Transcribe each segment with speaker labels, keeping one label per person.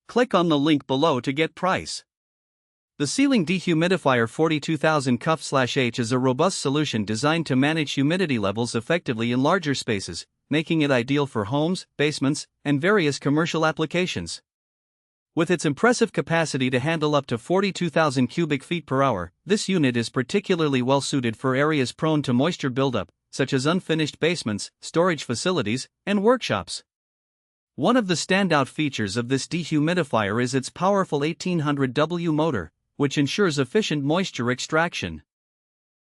Speaker 1: Click on the link below to get price. The Ceiling Dehumidifier 42000cuft/H is a robust solution designed to manage humidity levels effectively in larger spaces, making it ideal for homes, basements, and various commercial applications. With its impressive capacity to handle up to 42,000 cubic feet per hour, this unit is particularly well suited for areas prone to moisture buildup, such as unfinished basements, storage facilities, and workshops. One of the standout features of this dehumidifier is its powerful 1800W motor, which ensures efficient moisture extraction.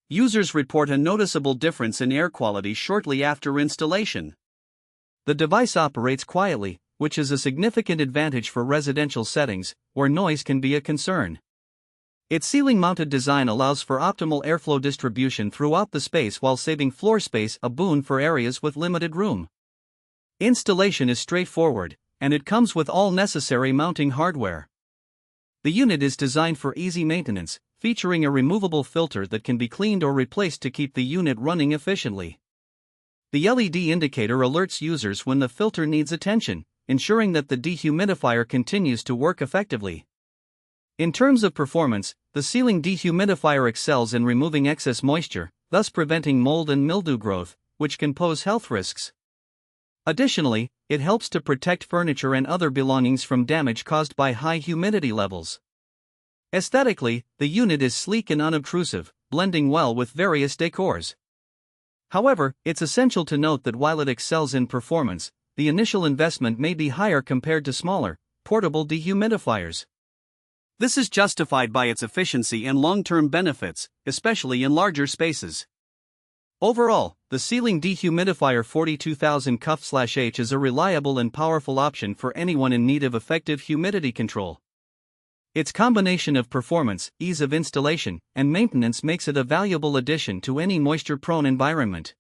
Speaker 1: Users report a noticeable difference in air quality shortly after installation. The device operates quietly, which is a significant advantage for residential settings, where noise can be a concern. Its ceiling-mounted design allows for optimal airflow distribution throughout the space while saving floor space, a boon for areas with limited room. Installation is straightforward, and it comes with all necessary mounting hardware. The unit is designed for easy maintenance, featuring a removable filter that can be cleaned or replaced to keep the unit running efficiently. The LED indicator alerts users when the filter needs attention, ensuring that the dehumidifier continues to work effectively. In terms of performance, the Ceiling Dehumidifier excels in removing excess moisture, thus preventing mold and mildew growth, which can pose health risks. Additionally, it helps to protect furniture and other belongings from damage caused by high humidity levels. Aesthetically, the unit is sleek and unobtrusive, blending well with various decors. However, it's essential to note that while it excels in performance, the initial investment may be higher compared to smaller, portable dehumidifiers. This is justified by its efficiency and long-term benefits, especially in larger spaces. Overall, the Ceiling Dehumidifier 42000cuft/H is a reliable and powerful option for anyone in need of effective humidity control. Its combination of performance, ease of installation, and maintenance makes it a valuable addition to any moisture-prone environment.